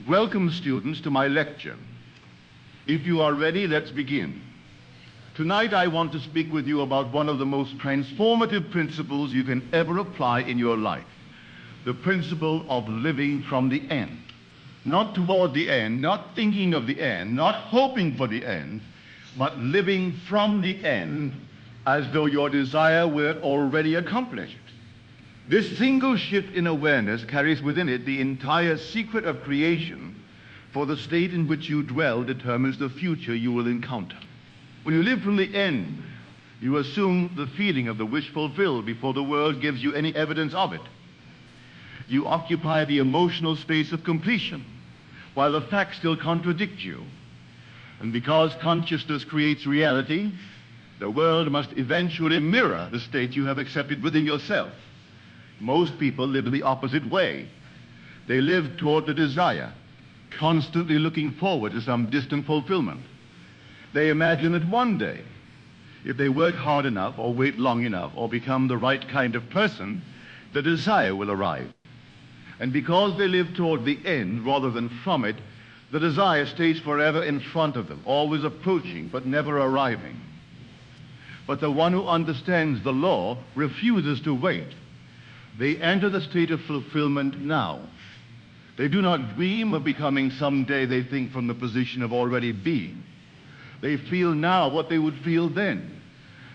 Welcome, students, to my lecture. If you are ready, let's begin. Tonight I want to speak with you about one of the most transformative principles you can ever apply in your life. The principle of living from the end. Not toward the end, not thinking of the end, not hoping for the end, but living from the end as though your desire were already accomplished. This single shift in awareness carries within it the entire secret of creation, for the state in which you dwell determines the future you will encounter. When you live from the end, you assume the feeling of the wish fulfilled before the world gives you any evidence of it. You occupy the emotional space of completion, while the facts still contradict you. And because consciousness creates reality, the world must eventually mirror the state you have accepted within yourself. Most people live the opposite way. They live toward the desire, constantly looking forward to some distant fulfillment. They imagine that one day, if they work hard enough or wait long enough or become the right kind of person, the desire will arrive. And because they live toward the end rather than from it, the desire stays forever in front of them, always approaching but never arriving. But the one who understands the law refuses to wait. They enter the state of fulfillment now. They do not dream of becoming someday, they think, from the position of already being. They feel now what they would feel then.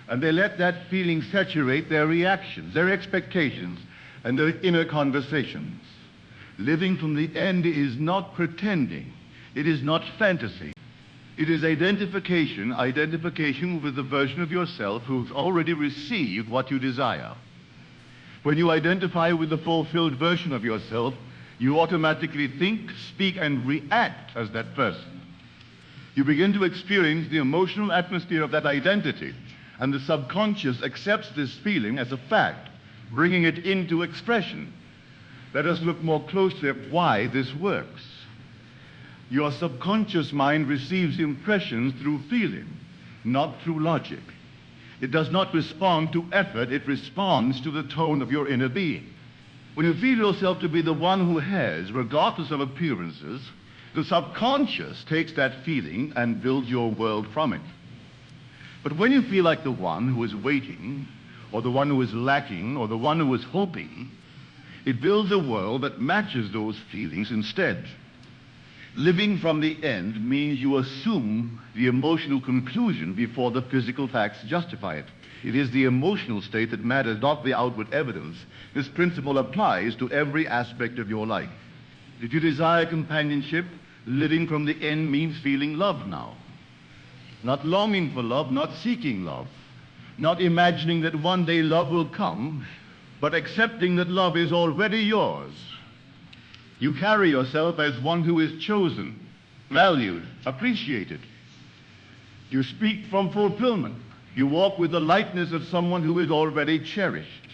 And they let that feeling saturate their reactions, their expectations, and their inner conversations. Living from the end is not pretending. It is not fantasy. It is identification with the version of yourself who's already received what you desire. When you identify with the fulfilled version of yourself, you automatically think, speak, and react as that person. You begin to experience the emotional atmosphere of that identity, and the subconscious accepts this feeling as a fact, bringing it into expression. Let us look more closely at why this works. Your subconscious mind receives impressions through feeling, not through logic. It does not respond to effort, it responds to the tone of your inner being. When you feel yourself to be the one who has, regardless of appearances, the subconscious takes that feeling and builds your world from it. But when you feel like the one who is waiting, or the one who is lacking, or the one who is hoping, it builds a world that matches those feelings instead. Living from the end means you assume the emotional conclusion before the physical facts justify it. It is the emotional state that matters, not the outward evidence. This principle applies to every aspect of your life. If you desire companionship, living from the end means feeling love now. Not longing for love, not seeking love. Not imagining that one day love will come, but accepting that love is already yours. You carry yourself as one who is chosen, valued, appreciated. You speak from fulfillment. You walk with the lightness of someone who is already cherished.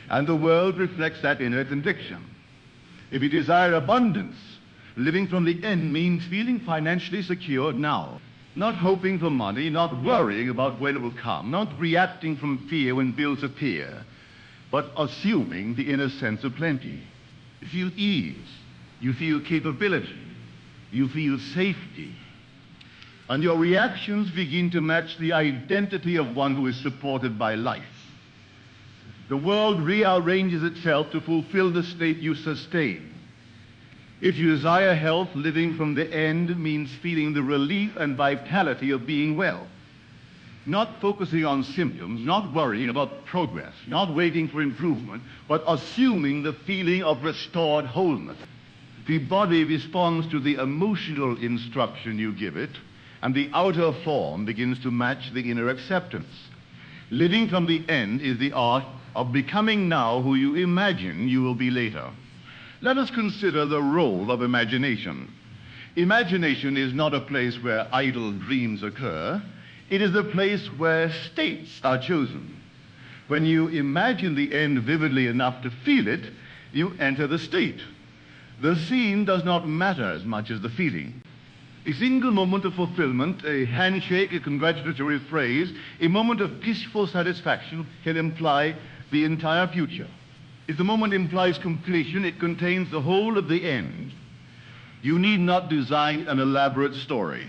And the world reflects that inner conviction. If you desire abundance, living from the end means feeling financially secure now. Not hoping for money, not worrying about when it will come, not reacting from fear when bills appear, but assuming the inner sense of plenty. You feel ease. You feel capability, you feel safety, and your reactions begin to match the identity of one who is supported by life. The world rearranges itself to fulfill the state you sustain. If you desire health, living from the end means feeling the relief and vitality of being well. Not focusing on symptoms, not worrying about progress, not waiting for improvement, but assuming the feeling of restored wholeness. The body responds to the emotional instruction you give it, and the outer form begins to match the inner acceptance. Living from the end is the art of becoming now who you imagine you will be later. Let us consider the role of imagination. Imagination is not a place where idle dreams occur. It is a place where states are chosen. When you imagine the end vividly enough to feel it, you enter the state. The scene does not matter as much as the feeling. A single moment of fulfillment, a handshake, a congratulatory phrase, a moment of peaceful satisfaction can imply the entire future. If the moment implies completion, it contains the whole of the end. You need not design an elaborate story.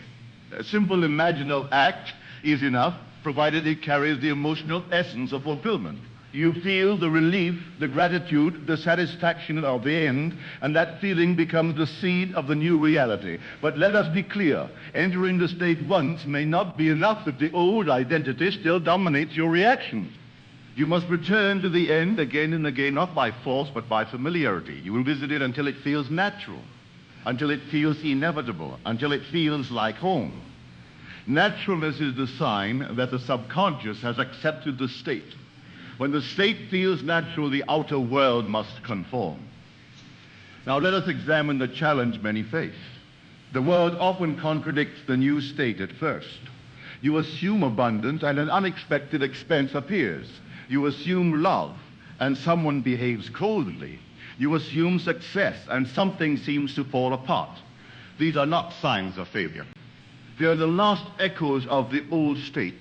A simple imaginal act is enough, provided it carries the emotional essence of fulfillment. You feel the relief, the gratitude, the satisfaction of the end, and that feeling becomes the seed of the new reality. But let us be clear, entering the state once may not be enough if the old identity still dominates your reactions. You must return to the end again and again, not by force, but by familiarity. You will visit it until it feels natural, until it feels inevitable, until it feels like home. Naturalness is the sign that the subconscious has accepted the state. When the state feels natural, the outer world must conform. Now let us examine the challenge many face. The world often contradicts the new state at first. You assume abundance and an unexpected expense appears. You assume love and someone behaves coldly. You assume success and something seems to fall apart. These are not signs of failure. They are the last echoes of the old state.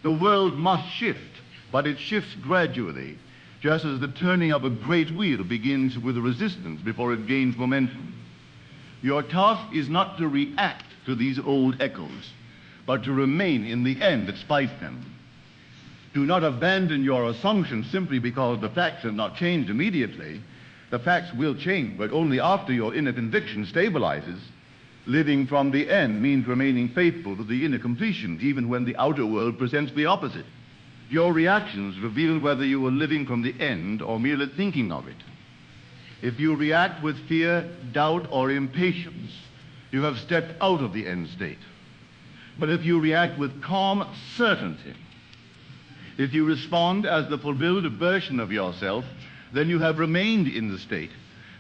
The world must shift, but it shifts gradually, just as the turning of a great wheel begins with resistance before it gains momentum. Your task is not to react to these old echoes, but to remain in the end despite them. Do not abandon your assumptions simply because the facts have not changed immediately. The facts will change, but only after your inner conviction stabilizes. Living from the end means remaining faithful to the inner completion, even when the outer world presents the opposite. Your reactions reveal whether you are living from the end or merely thinking of it. If you react with fear, doubt, or impatience, you have stepped out of the end state. But if you react with calm certainty, if you respond as the fulfilled version of yourself, then you have remained in the state,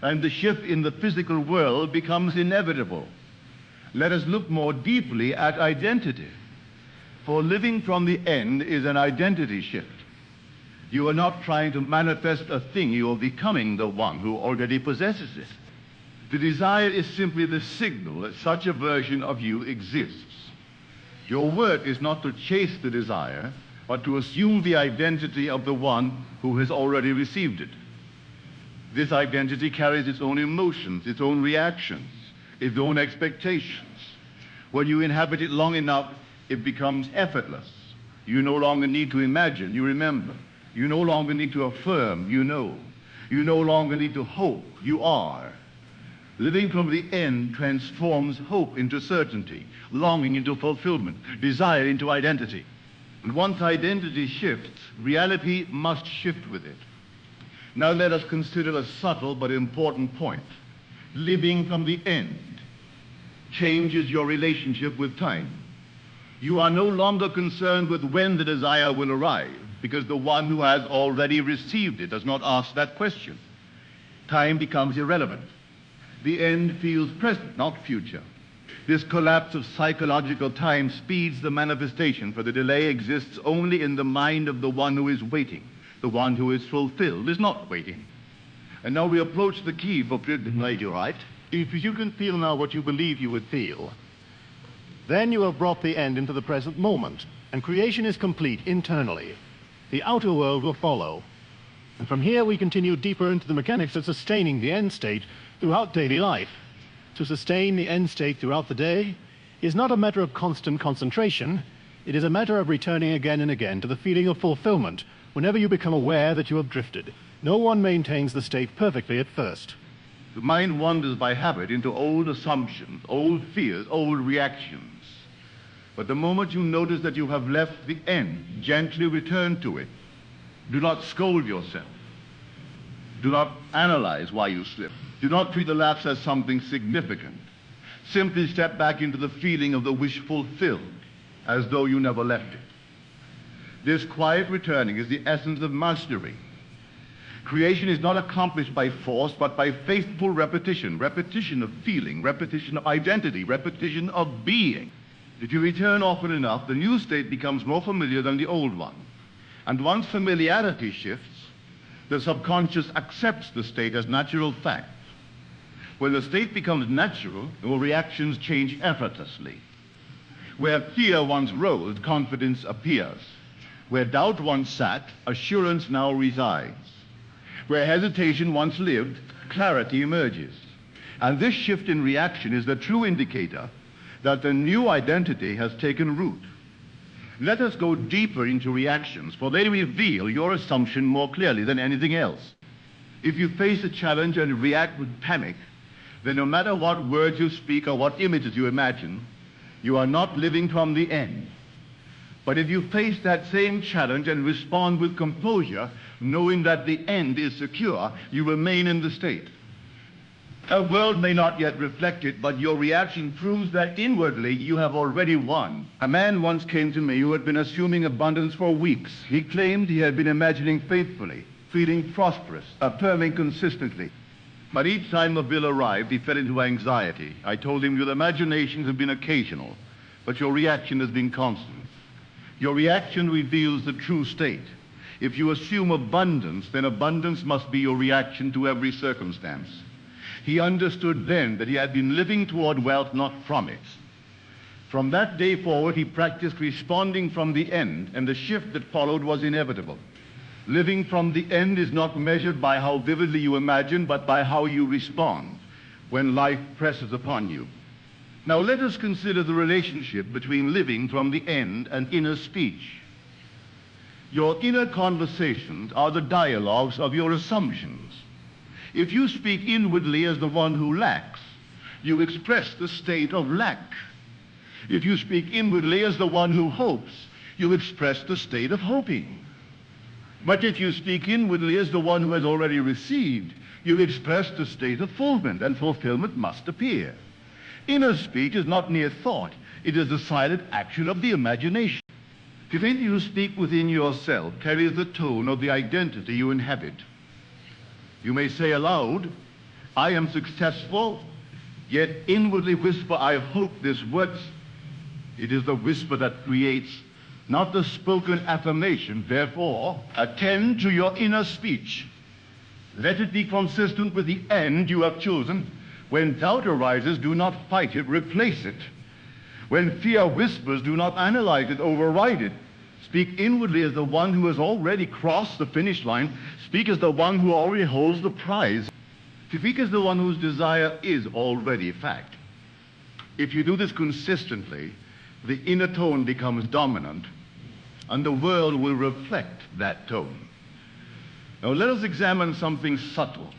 and the shift in the physical world becomes inevitable. Let us look more deeply at identity. For living from the end is an identity shift. You are not trying to manifest a thing, you are becoming the one who already possesses it. The desire is simply the signal that such a version of you exists. Your work is not to chase the desire, but to assume the identity of the one who has already received it. This identity carries its own emotions, its own reactions, its own expectations. When you inhabit it long enough, it becomes effortless. You no longer need to imagine, you remember. You no longer need to affirm, you know. You no longer need to hope, you are. Living from the end transforms hope into certainty, longing into fulfillment, desire into identity. And once identity shifts, reality must shift with it. Now let us consider a subtle but important point. Living from the end changes your relationship with time. You are no longer concerned with when the desire will arrive, because the one who has already received it does not ask that question. Time becomes irrelevant. The end feels present, not future. This collapse of psychological time speeds the manifestation, for the delay exists only in the mind of the one who is waiting. The one who is fulfilled is not waiting. And now we approach the key for lady, right? If you can feel now what you believe you would feel, then you have brought the end into the present moment, and creation is complete internally. The outer world will follow. And from here we continue deeper into the mechanics of sustaining the end state throughout daily life. To sustain the end state throughout the day is not a matter of constant concentration. It is a matter of returning again and again to the feeling of fulfillment whenever you become aware that you have drifted. No one maintains the state perfectly at first. The mind wanders by habit into old assumptions, old fears, old reactions. But the moment you notice that you have left the end, gently return to it. Do not scold yourself. Do not analyze why you slipped. Do not treat the lapse as something significant. Simply step back into the feeling of the wish fulfilled, as though you never left it. This quiet returning is the essence of mastery. Creation is not accomplished by force, but by faithful repetition. Repetition of feeling, repetition of identity, repetition of being. If you return often enough, the new state becomes more familiar than the old one. And once familiarity shifts, the subconscious accepts the state as natural fact. When the state becomes natural, your reactions change effortlessly. Where fear once rose, confidence appears. Where doubt once sat, assurance now resides. Where hesitation once lived, clarity emerges. And this shift in reaction is the true indicator that the new identity has taken root. Let us go deeper into reactions, for they reveal your assumption more clearly than anything else. If you face a challenge and react with panic, then no matter what words you speak or what images you imagine, you are not living from the end. But if you face that same challenge and respond with composure, knowing that the end is secure, you remain in the state. The world may not yet reflect it, but your reaction proves that inwardly you have already won. A man once came to me who had been assuming abundance for weeks. He claimed he had been imagining faithfully, feeling prosperous, affirming consistently. But each time the bill arrived, he fell into anxiety. I told him, your imaginations have been occasional, but your reaction has been constant. Your reaction reveals the true state. If you assume abundance, then abundance must be your reaction to every circumstance. He understood then that he had been living toward wealth, not from it. From that day forward, he practiced responding from the end, and the shift that followed was inevitable. Living from the end is not measured by how vividly you imagine, but by how you respond when life presses upon you. Now let us consider the relationship between living from the end and inner speech. Your inner conversations are the dialogues of your assumptions. If you speak inwardly as the one who lacks, you express the state of lack. If you speak inwardly as the one who hopes, you express the state of hoping. But if you speak inwardly as the one who has already received, you express the state of fulfillment, and fulfillment must appear. Inner speech is not mere thought. It is the silent action of the imagination. Everything you speak within yourself carries the tone of the identity you inhabit. You may say aloud, I am successful, yet inwardly whisper, I hope this works. It is the whisper that creates, not the spoken affirmation. Therefore, attend to your inner speech. Let it be consistent with the end you have chosen. When doubt arises, do not fight it, replace it. When fear whispers, do not analyze it, override it. Speak inwardly as the one who has already crossed the finish line. Speak as the one who already holds the prize. Speak as the one whose desire is already fact. If you do this consistently, the inner tone becomes dominant, and the world will reflect that tone. Now let us examine something subtle.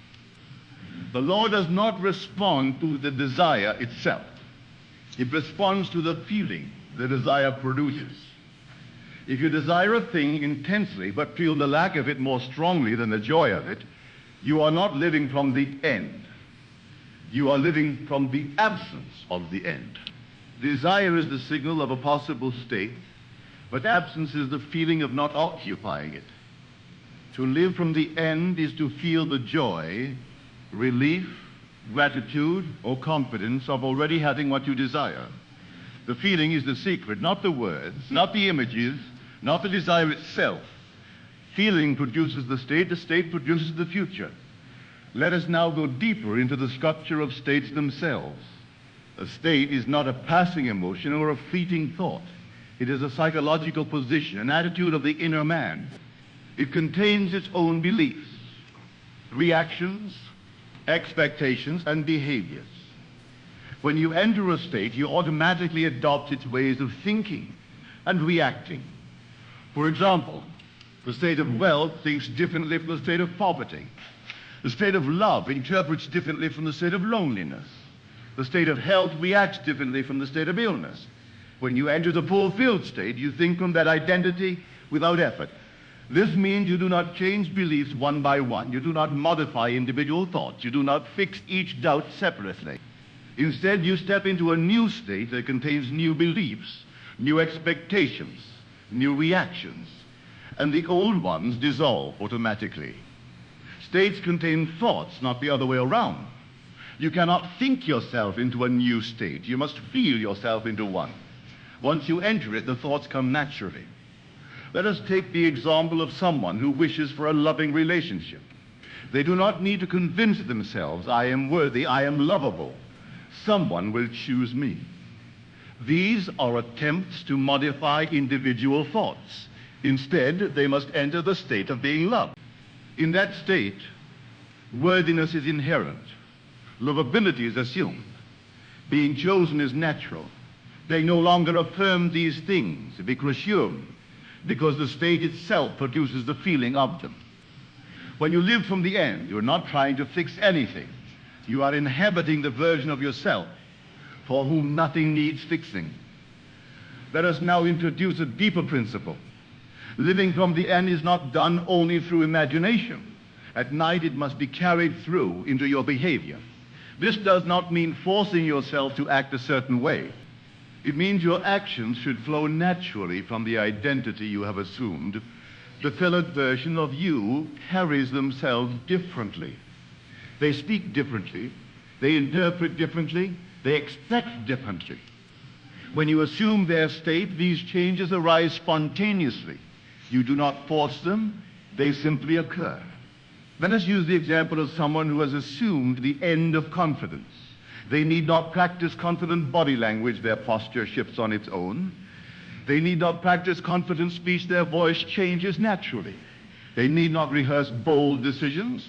The law does not respond to the desire itself. It responds to the feeling the desire produces. If you desire a thing intensely but feel the lack of it more strongly than the joy of it, you are not living from the end. You are living from the absence of the end. Desire is the signal of a possible state, but absence is the feeling of not occupying it. To live from the end is to feel the joy, relief, gratitude, or confidence of already having what you desire. The feeling is the secret, not the words, not the images, not the desire itself. Feeling produces the state produces the future. Let us now go deeper into the structure of states themselves. A state is not a passing emotion or a fleeting thought. It is a psychological position, an attitude of the inner man. It contains its own beliefs, reactions, expectations, and behaviors. When you enter a state, you automatically adopt its ways of thinking and reacting. For example, the state of wealth thinks differently from the state of poverty. The state of love interprets differently from the state of loneliness. The state of health reacts differently from the state of illness. When you enter the fulfilled state, you think from that identity without effort. This means you do not change beliefs one by one. You do not modify individual thoughts. You do not fix each doubt separately. Instead, you step into a new state that contains new beliefs, new expectations, new reactions, and the old ones dissolve automatically. States contain thoughts, not the other way around. You cannot think yourself into a new state. You must feel yourself into one. Once you enter it, the thoughts come naturally. Let us take the example of someone who wishes for a loving relationship. They do not need to convince themselves, I am worthy, I am lovable. Someone will choose me. These are attempts to modify individual thoughts. Instead, they must enter the state of being loved. In that state, worthiness is inherent. Lovability is assumed. Being chosen is natural. They no longer affirm these things because assume, because the state itself produces the feeling of them. When you live from the end, you're not trying to fix anything. You are inhabiting the version of yourself for whom nothing needs fixing. Let us now introduce a deeper principle. Living from the end is not done only through imagination. At night, it must be carried through into your behavior. This does not mean forcing yourself to act a certain way. It means your actions should flow naturally from the identity you have assumed. The third version of you carries themselves differently. They speak differently. They interpret differently. They expect differently. When you assume their state, these changes arise spontaneously. You do not force them. They simply occur. Let us use the example of someone who has assumed the end of confidence. They need not practice confident body language. Their posture shifts on its own. They need not practice confident speech. Their voice changes naturally. They need not rehearse bold decisions.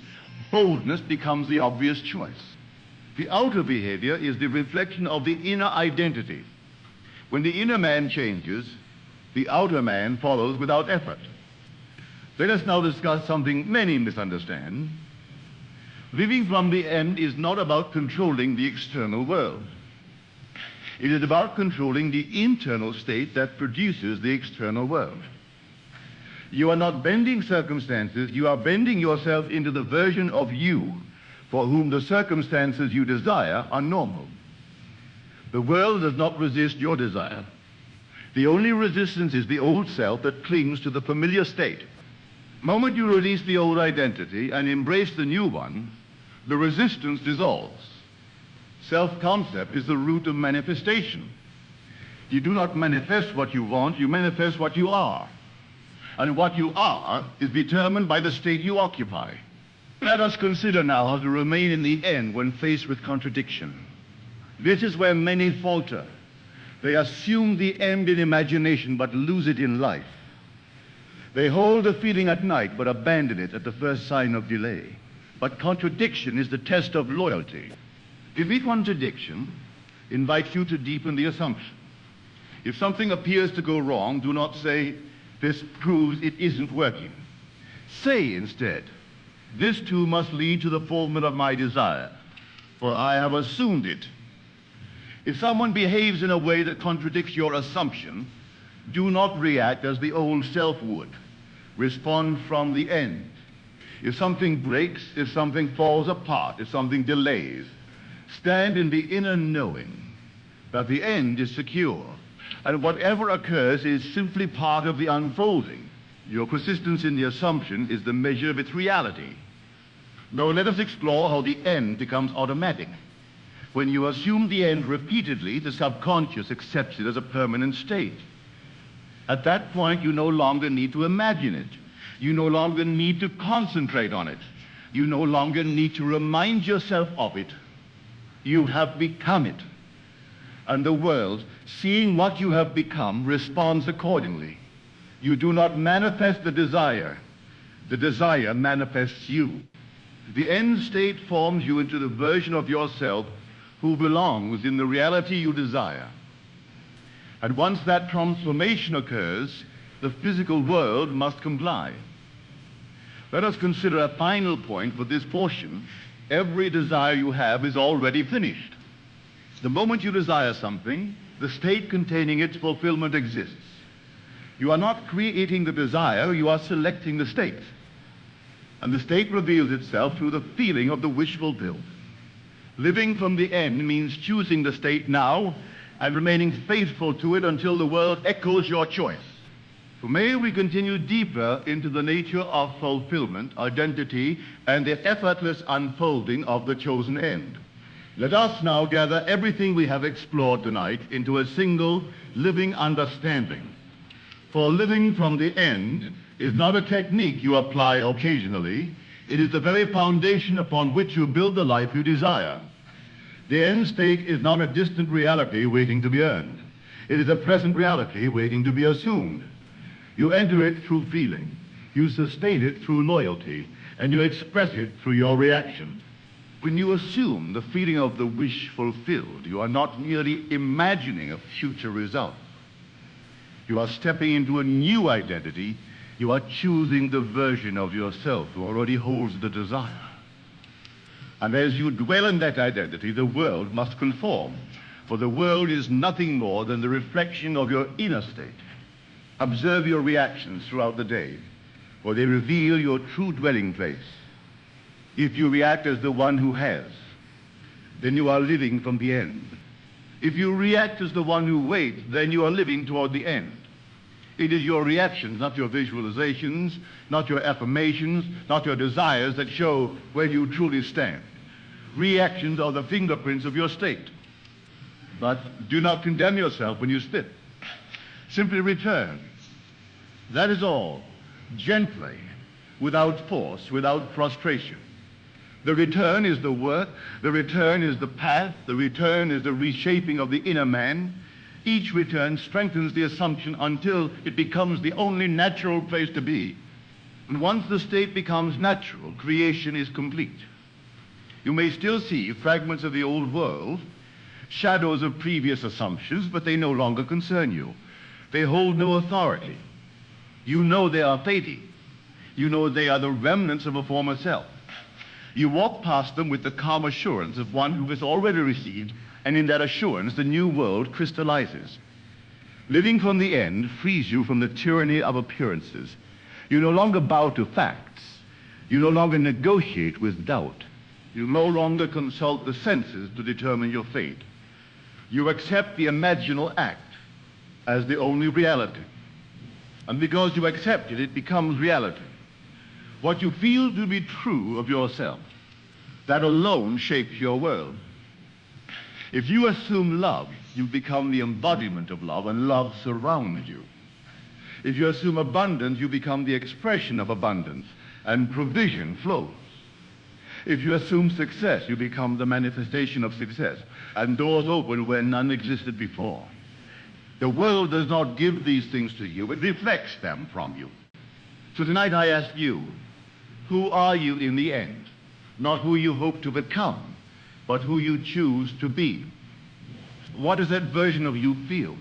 Boldness becomes the obvious choice. The outer behavior is the reflection of the inner identity. When the inner man changes, the outer man follows without effort. Let us now discuss something many misunderstand. Living from the end is not about controlling the external world. It is about controlling the internal state that produces the external world. You are not bending circumstances, you are bending yourself into the version of you for whom the circumstances you desire are normal. The world does not resist your desire. The only resistance is the old self that clings to the familiar state. The moment you release the old identity and embrace the new one, the resistance dissolves. Self-concept is the root of manifestation. You do not manifest what you want, you manifest what you are. And what you are is determined by the state you occupy. Let us consider now how to remain in the end when faced with contradiction. This is where many falter. They assume the end in imagination but lose it in life. They hold the feeling at night but abandon it at the first sign of delay. But contradiction is the test of loyalty. Every contradiction invites you to deepen the assumption. If something appears to go wrong, do not say, "This proves it isn't working." Say instead, "This too must lead to the fulfillment of my desire, for I have assumed it." If someone behaves in a way that contradicts your assumption, do not react as the old self would. Respond from the end. If something breaks, if something falls apart, if something delays, stand in the inner knowing that the end is secure, and whatever occurs is simply part of the unfolding. Your persistence in the assumption is the measure of its reality. Now let us explore how the end becomes automatic. When you assume the end repeatedly, the subconscious accepts it as a permanent state. At that point, you no longer need to imagine it. You no longer need to concentrate on it. You no longer need to remind yourself of it. You have become it. And the world, seeing what you have become, responds accordingly. You do not manifest the desire. The desire manifests you. The end state forms you into the version of yourself who belongs in the reality you desire. And once that transformation occurs, the physical world must comply. Let us consider a final point for this portion. Every desire you have is already finished. The moment you desire something, the state containing its fulfillment exists. You are not creating the desire, you are selecting the state. And the state reveals itself through the feeling of the wish fulfilled. Living from the end means choosing the state now and remaining faithful to it until the world echoes your choice. So may we continue deeper into the nature of fulfillment, identity, and the effortless unfolding of the chosen end. Let us now gather everything we have explored tonight into a single living understanding. For living from the end is not a technique you apply occasionally. It is the very foundation upon which you build the life you desire. The end state is not a distant reality waiting to be earned. It is a present reality waiting to be assumed. You enter it through feeling. You sustain it through loyalty. And you express it through your reaction. When you assume the feeling of the wish fulfilled, you are not merely imagining a future result. You are stepping into a new identity. You are choosing the version of yourself who already holds the desire. And as you dwell in that identity, the world must conform, for the world is nothing more than the reflection of your inner state. Observe your reactions throughout the day, for they reveal your true dwelling place. If you react as the one who has, then you are living from the end. If you react as the one who waits, then you are living toward the end. It is your reactions, not your visualizations, not your affirmations, not your desires that show where you truly stand. Reactions are the fingerprints of your state. But do not condemn yourself when you slip. Simply return. That is all. Gently, without force, without frustration. The return is the work, the return is the path, the return is the reshaping of the inner man. Each return strengthens the assumption until it becomes the only natural place to be. And once the state becomes natural, creation is complete. You may still see fragments of the old world, shadows of previous assumptions, but they no longer concern you. They hold no authority. You know they are fading. You know they are the remnants of a former self. You walk past them with the calm assurance of one who has already received, and in that assurance the new world crystallizes. Living from the end frees you from the tyranny of appearances. You no longer bow to facts. You no longer negotiate with doubt. You no longer consult the senses to determine your fate. You accept the imaginal act as the only reality. And because you accept it, it becomes reality. What you feel to be true of yourself, that alone shapes your world. If you assume love, you become the embodiment of love, and love surrounds you. If you assume abundance, you become the expression of abundance, and provision flows. If you assume success, you become the manifestation of success, and doors open where none existed before. The world does not give these things to you, it reflects them from you. So tonight I ask you, who are you in the end? Not who you hope to become, but who you choose to be. What does that version of you feel?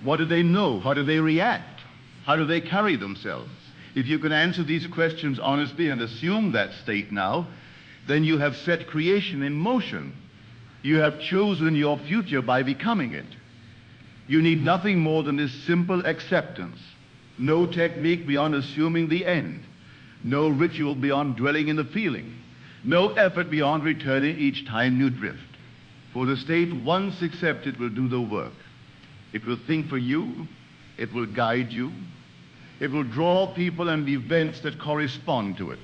What do they know? How do they react? How do they carry themselves? If you can answer these questions honestly and assume that state now, then you have set creation in motion. You have chosen your future by becoming it. You need nothing more than this simple acceptance. No technique beyond assuming the end. No ritual beyond dwelling in the feeling. No effort beyond returning each time you drift. For the state, once accepted, will do the work. It will think for you. It will guide you. It will draw people and events that correspond to it.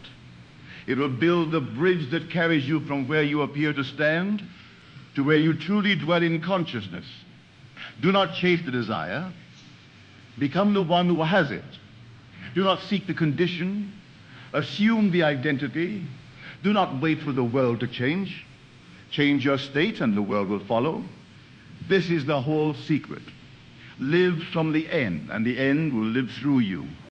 It will build the bridge that carries you from where you appear to stand to where you truly dwell in consciousness. Do not chase the desire. Become the one who has it. Do not seek the condition. Assume the identity. Do not wait for the world to change. Change your state and the world will follow. This is the whole secret. Live from the end, and the end will live through you.